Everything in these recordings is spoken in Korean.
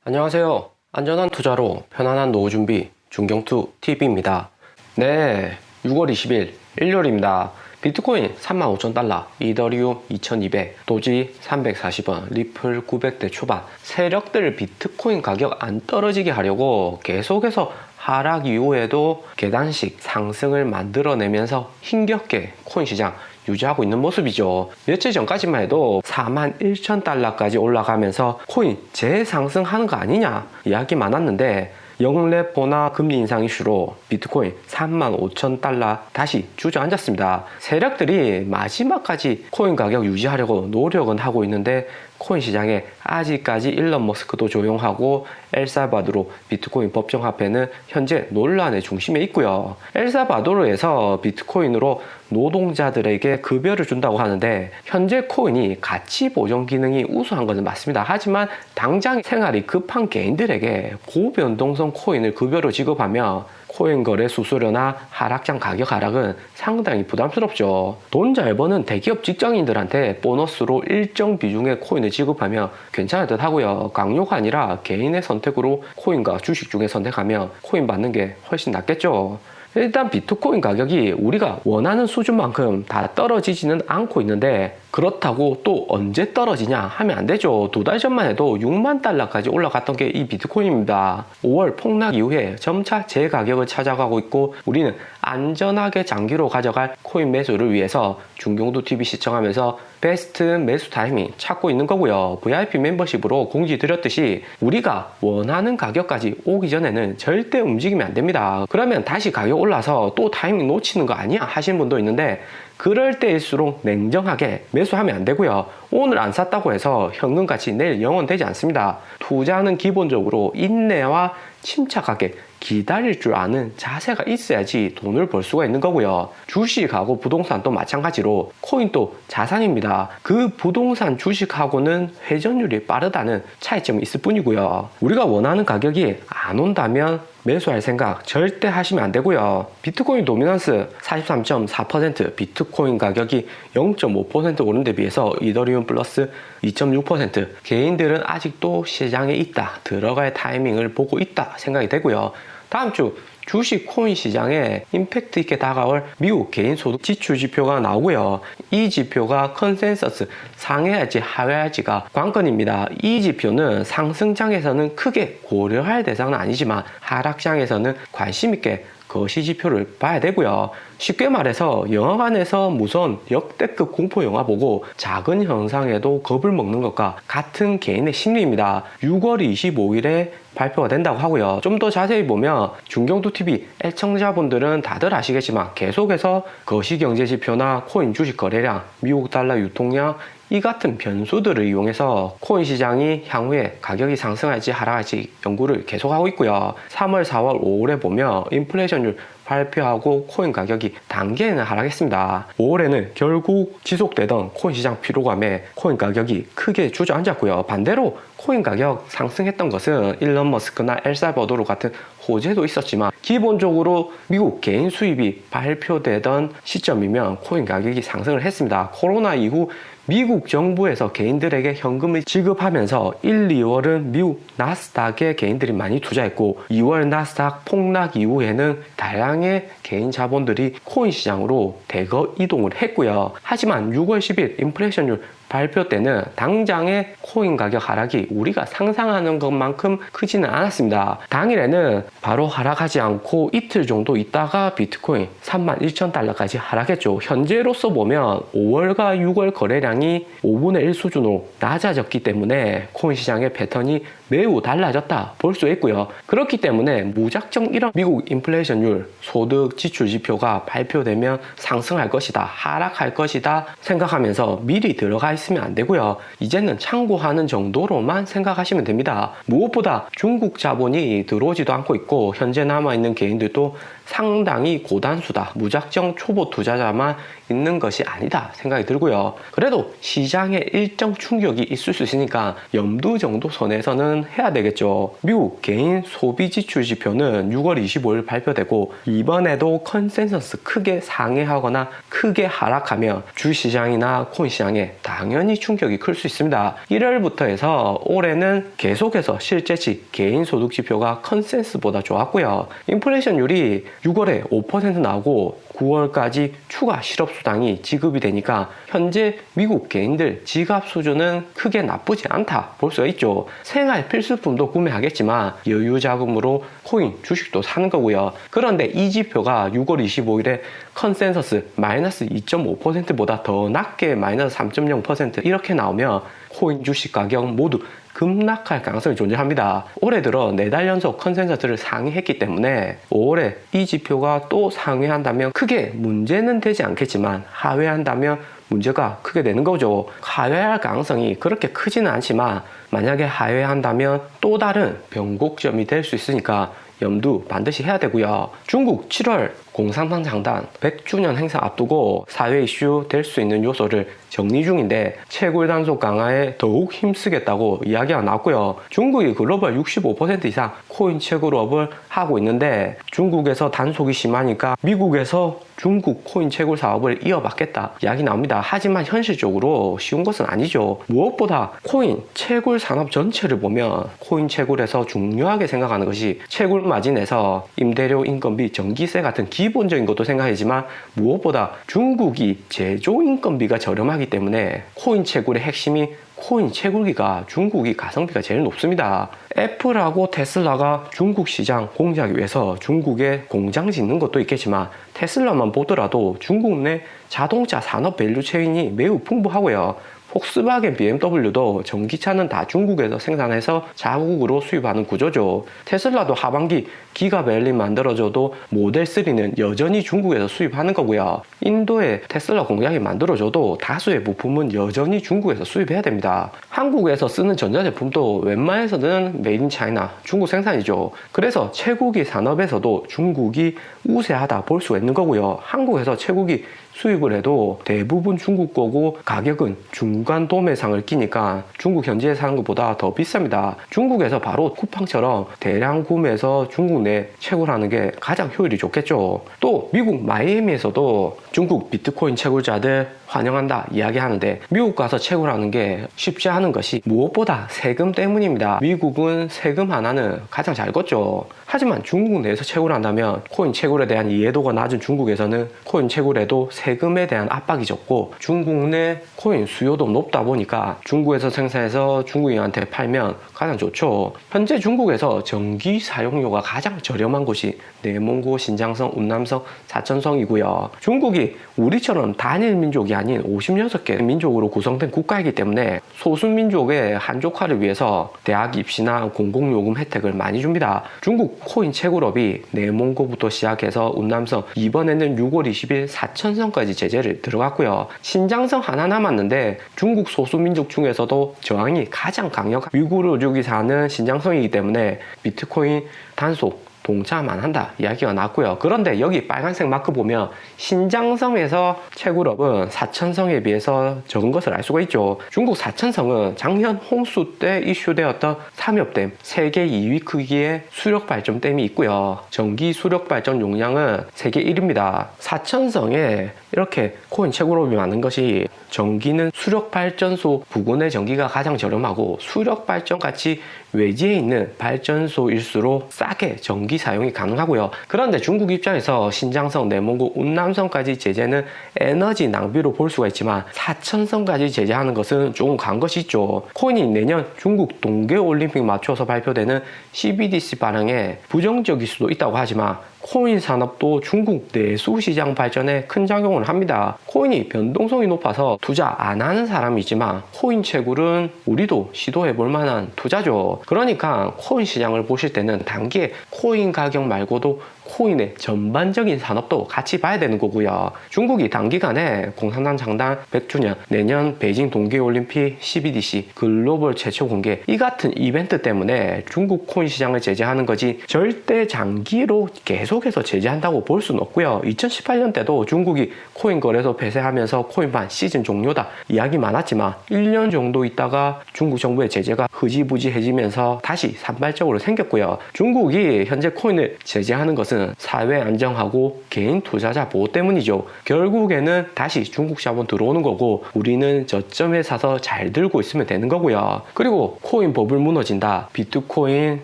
안녕하세요. 안전한 투자로 편안한 노후 준비 중경투 TV입니다. 네, 6월 20일 일요일입니다. 비트코인 35,000달러, 이더리움 2200, 도지 340원, 리플 900대 초반. 세력들 비트코인 가격 안 떨어지게 하려고 계속해서 하락 이후에도 계단식 상승을 만들어내면서 힘겹게 코인 시장 유지하고 있는 모습이죠. 며칠 전까지만 해도 41,000달러까지 올라가면서 코인 재상승하는 거 아니냐 이야기 많았는데 영래포나 금리 인상 이슈로 비트코인 35,000달러 다시 주저앉았습니다. 세력들이 마지막까지 코인 가격 유지하려고 노력은 하고 있는데 코인 시장에 아직까지 일론 머스크도 조용하고 엘살바도르 비트코인 법정화폐는 현재 논란의 중심에 있고요. 엘살바도르에서 비트코인으로 노동자들에게 급여를 준다고 하는데 현재 코인이 가치 보정 기능이 우수한 것은 맞습니다. 하지만 당장 생활이 급한 개인들에게 고변동성 코인을 급여로 지급하면 코인 거래 수수료나 하락장 가격 하락은 상당히 부담스럽죠. 돈 잘 버는 대기업 직장인들한테 보너스로 일정 비중의 코인을 지급하면 괜찮을 듯 하고요. 강요가 아니라 개인의 선택으로 코인과 주식 중에 선택하면 코인 받는 게 훨씬 낫겠죠. 일단 비트코인 가격이 우리가 원하는 수준만큼 다 떨어지지는 않고 있는데 그렇다고 또 언제 떨어지냐 하면 안 되죠. 2달 전만 해도 6만 달러까지 올라갔던 게 이 비트코인입니다. 5월 폭락 이후에 점차 재가격을 찾아가고 있고 우리는 안전하게 장기로 가져갈 코인 매수를 위해서 중경도 TV 시청하면서 베스트 매수 타이밍 찾고 있는 거고요. VIP 멤버십으로 공지 드렸듯이 우리가 원하는 가격까지 오기 전에는 절대 움직이면 안 됩니다. 그러면 다시 가격 올라서 또 타이밍 놓치는 거 아니야 하시는 분도 있는데 그럴 때일수록 냉정하게 매수하면 안 되고요. 오늘 안 샀다고 해서 현금같이 내일 영원되지 않습니다. 투자는 기본적으로 인내와 침착하게 기다릴 줄 아는 자세가 있어야지 돈을 벌 수가 있는 거고요. 주식하고 부동산도 마찬가지로 코인도 자산입니다. 그 부동산 주식하고는 회전율이 빠르다는 차이점이 있을 뿐이고요. 우리가 원하는 가격이 안 온다면 매수할 생각 절대 하시면 안 되고요. 비트코인 도미넌스 43.4%, 비트코인 가격이 0.5% 오른 데 비해서 이더리움 플러스 2.6%, 개인들은 아직도 시장에 있다, 들어갈 타이밍을 보고 있다 생각이 되고요. 다음 주 주식 코인 시장에 임팩트 있게 다가올 미국 개인 소득 지출 지표가 나오고요. 이 지표가 컨센서스 상회할지 하회할지가 관건입니다. 이 지표는 상승장에서는 크게 고려할 대상은 아니지만 하락장에서는 관심 있게 거시 지표를 봐야 되고요. 쉽게 말해서 영화관에서 무서운 역대급 공포 영화 보고 작은 현상에도 겁을 먹는 것과 같은 개인의 심리입니다. 6월 25일에 발표가 된다고 하고요. 좀 더 자세히 보면 중경도TV 애청자분들은 다들 아시겠지만 계속해서 거시경제지표나 코인 주식 거래량, 미국 달러 유통량 이 같은 변수들을 이용해서 코인 시장이 향후에 가격이 상승할지 하락할지 연구를 계속하고 있고요. 3월, 4월, 5월에 보면 인플레이션율 발표하고 코인 가격이 단계는 하락했습니다. 5월에는 결국 지속되던 코인 시장 피로감에 코인 가격이 크게 주저앉았고요. 반대로 코인 가격 상승했던 것은 일론 머스크나 엘살바도르 같은 호재도 있었지만 기본적으로 미국 개인 수입이 발표되던 시점이면 코인 가격이 상승을 했습니다. 코로나 이후 미국 정부에서 개인들에게 현금을 지급하면서 1, 2월은 미국 나스닥에 개인들이 많이 투자했고 2월 나스닥 폭락 이후에는 다량의 개인 자본들이 코인 시장으로 대거 이동을 했고요. 하지만 6월 10일 인플레이션율 발표 때는 당장의 코인 가격 하락이 우리가 상상하는 것만큼 크지는 않았습니다. 당일에는 바로 하락하지 않고 이틀 정도 있다가 비트코인 31,000달러까지 하락했죠. 현재로서 보면 5월과 6월 거래량이 5분의 1 수준으로 낮아졌기 때문에 코인 시장의 패턴이 매우 달라졌다 볼 수 있고요. 그렇기 때문에 무작정 이런 미국 인플레이션율, 소득 지출 지표가 발표되면 상승할 것이다, 하락할 것이다 생각하면서 미리 들어가 있으면 안 되고요. 이제는 참고하는 정도로만 생각하시면 됩니다. 무엇보다 중국 자본이 들어오지도 않고 있고 현재 남아있는 개인들도 상당히 고단수다. 무작정 초보 투자자만 있는 것이 아니다 생각이 들고요. 그래도 시장에 일정 충격이 있을 수 있으니까 염두 정도 선에서는 해야 되겠죠. 미국 개인 소비 지출 지표는 6월 25일 발표되고 이번에도 컨센서스 크게 상회하거나 크게 하락하면 주시장이나 코인 시장에 당연히 충격이 클 수 있습니다. 1월부터 해서 올해는 계속해서 실제치 개인 소득 지표가 컨센서스보다 좋았고요. 인플레이션율이 6월에 5% 나오고 9월까지 추가 실업수당이 지급이 되니까 현재 미국 개인들 지갑 수준은 크게 나쁘지 않다 볼 수가 있죠. 생활 필수품도 구매하겠지만 여유 자금으로 코인, 주식도 사는 거고요. 그런데 이 지표가 6월 25일에 컨센서스 마이너스 2.5%보다 더 낮게 마이너스 3.0% 이렇게 나오면 코인, 주식 가격 모두 급락할 가능성이 존재합니다. 올해 들어 4달 연속 컨센서스를 상회했기 때문에 5월에 이 지표가 또 상회한다면 크게 문제는 되지 않겠지만 하회한다면 문제가 크게 되는 거죠. 하회할 가능성이 그렇게 크지는 않지만 만약에 하회한다면 또 다른 변곡점이 될 수 있으니까 염두 반드시 해야 되고요. 중국 7월 공산당 창단 100주년 행사 앞두고 사회 이슈 될 수 있는 요소를 정리 중인데 채굴 단속 강화에 더욱 힘쓰겠다고 이야기가 나왔고요. 중국이 글로벌 65% 이상 코인 채굴업을 하고 있는데 중국에서 단속이 심하니까 미국에서 중국 코인 채굴 사업을 이어받겠다 이야기 나옵니다. 하지만 현실적으로 쉬운 것은 아니죠. 무엇보다 코인 채굴 산업 전체를 보면 코인 채굴에서 중요하게 생각하는 것이 채굴 마진에서 임대료, 인건비, 전기세 같은 기본적인 것도 생각하지만 무엇보다 중국이 제조 인건비가 저렴하기 때문에 코인 채굴의 핵심이 코인 채굴기가 중국이 가성비가 제일 높습니다. 애플하고 테슬라가 중국 시장 공략하기 위해서 중국에 공장 짓는 것도 있겠지만 테슬라만 보더라도 중국 내 자동차 산업 밸류 체인이 매우 풍부하고요. 폭스바겐, BMW도 전기차는 다 중국에서 생산해서 자국으로 수입하는 구조죠. 테슬라도 하반기 기가 berlin 만들어줘도 모델 3는 여전히 중국에서 수입하는 거고요. 인도에 테슬라 공장이 만들어줘도 다수의 부품은 여전히 중국에서 수입해야 됩니다. 한국에서 쓰는 전자제품도 웬만해서는 메이드 인 차이나 중국 생산이죠. 그래서 채굴기 산업에서도 중국이 우세하다 볼 수가 있는 거고요. 한국에서 채굴기 수입을 해도 대부분 중국 거고 가격은 중간 도매상을 끼니까 중국 현지에 사는 것보다 더 비쌉니다. 중국에서 바로 쿠팡처럼 대량 구매해서 중국 내 채굴하는 게 가장 효율이 좋겠죠. 또 미국 마이애미에서도 중국 비트코인 채굴자들 환영한다 이야기하는데 미국 가서 채굴하는 게 쉽지 않은 것이 무엇보다 세금 때문입니다. 미국은 세금 하나는 가장 잘 걷죠. 하지만 중국 내에서 채굴한다면 코인 채굴에 대한 이해도가 낮은 중국에서는 코인 채굴에도 세금에 대한 압박이 적고 중국 내 코인 수요도 높다 보니까 중국에서 생산해서 중국인한테 팔면 가장 좋죠. 현재 중국에서 전기 사용료가 가장 저렴한 곳이 내몽고, 신장성, 운남성, 사천성이고요. 중국이 우리처럼 단일 민족이 아닌 56개 민족으로 구성된 국가이기 때문에 소수민족의 한족화를 위해서 대학 입시나 공공요금 혜택을 많이 줍니다. 중국 코인 채굴업이 내몽고부터 시작해서 운남성, 이번에는 6월 20일 사천성까지 제재를 들어갔고요. 신장성 하나 남았는데 중국 소수민족 중에서도 저항이 가장 강력한 위구르족이 사는 신장성이기 때문에 비트코인 단속 동참만 한다 이야기가 나왔고요. 그런데 여기 빨간색 마크 보면 신장성에서 채굴업은 사천성에 비해서 적은 것을 알 수가 있죠. 중국 사천성은 작년 홍수 때 이슈되었던 삼엽댐 세계 2위 크기의 수력발전댐이 있고요. 전기 수력발전 용량은 세계 1위입니다. 사천성에 이렇게 코인 채굴업이 많은 것이 전기는 수력발전소 부근의 전기가 가장 저렴하고 수력발전 같이 외지에 있는 발전소일수록 싸게 전기 사용이 가능하고요. 그런데 중국 입장에서 신장성, 내몽고, 운남성까지 제재는 에너지 낭비로 볼 수가 있지만 사천성까지 제재하는 것은 조금 간 것이 있죠. 코인이 내년 중국 동계올림픽 맞춰서 발표되는 CBDC 반응에 부정적일 수도 있다고 하지만 코인 산업도 중국 내수 시장 발전에 큰 작용을 합니다. 코인이 변동성이 높아서 투자 안 하는 사람이 있지만 코인 채굴은 우리도 시도해 볼 만한 투자죠. 그러니까 코인 시장을 보실 때는 단기에 코인 가격 말고도 코인의 전반적인 산업도 같이 봐야 되는 거고요. 중국이 단기간에 공산당 창당 100주년, 내년 베이징 동계올림픽 12DC 글로벌 최초 공개 이 같은 이벤트 때문에 중국 코인 시장을 제재하는 거지 절대 장기로 계속해서 제재한다고 볼 수는 없고요. 2018년 때도 중국이 코인 거래소 폐쇄하면서 코인반 시즌 종료다 이야기 많았지만 1년 정도 있다가 중국 정부의 제재가 흐지부지해지면서 다시 산발적으로 생겼고요. 중국이 현재 코인을 제재하는 것은 사회 안정하고 개인 투자자 보호 때문이죠. 결국에는 다시 중국 자본 들어오는 거고 우리는 저점에 사서 잘 들고 있으면 되는 거고요. 그리고 코인 버블 무너진다. 비트코인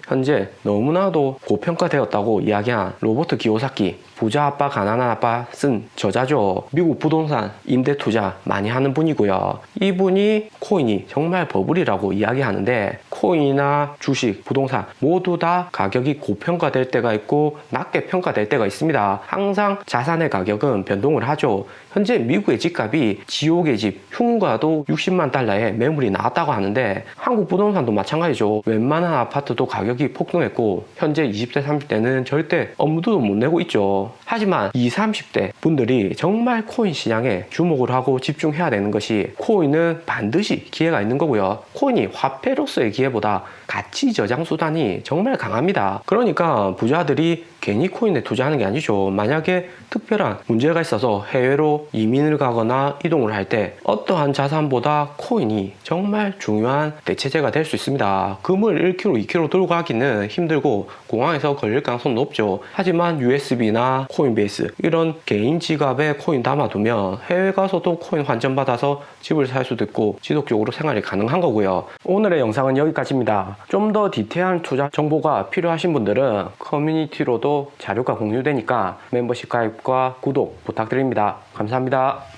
현재 너무나도 고평가되었다고 이야기한 로버트 기요사키 부자 아빠 가난한 아빠 쓴 저자죠. 미국 부동산 임대 투자 많이 하는 분이고요. 이분이 코인이 정말 버블이라고 이야기하는데 코인이나 주식, 부동산 모두 다 가격이 고평가될 때가 있고 낮게 평가될 때가 있습니다. 항상 자산의 가격은 변동을 하죠. 현재 미국의 집값이 지옥의 집 흉가도 60만 달러에 매물이 나왔다고 하는데 한국 부동산도 마찬가지죠. 웬만한 아파트도 가격이 폭등했고 현재 20대 30대는 절대 엄두도 못 내고 있죠. 하지만 20, 30대 분들이 정말 코인 시장에 주목을 하고 집중해야 되는 것이 코인은 반드시 기회가 있는 거고요. 코인이 화폐로서의 기회보다 가치 저장 수단이 정말 강합니다. 그러니까 부자들이 괜히 코인에 투자하는 게 아니죠. 만약에 특별한 문제가 있어서 해외로 이민을 가거나 이동을 할 때 어떠한 자산보다 코인이 정말 중요한 대체제가 될 수 있습니다. 금을 1kg, 2kg 들고 가기는 힘들고 공항에서 걸릴 가능성은 높죠. 하지만 USB나 코인베이스 이런 개인 지갑에 코인 담아두면 해외 가서도 코인 환전받아서 집을 살 수도 있고 지속적으로 생활이 가능한 거고요. 오늘의 영상은 여기까지입니다. 좀 더 디테일한 투자 정보가 필요하신 분들은 커뮤니티로도 자료가 공유되니까 멤버십 가입과 구독 부탁드립니다. 감사합니다.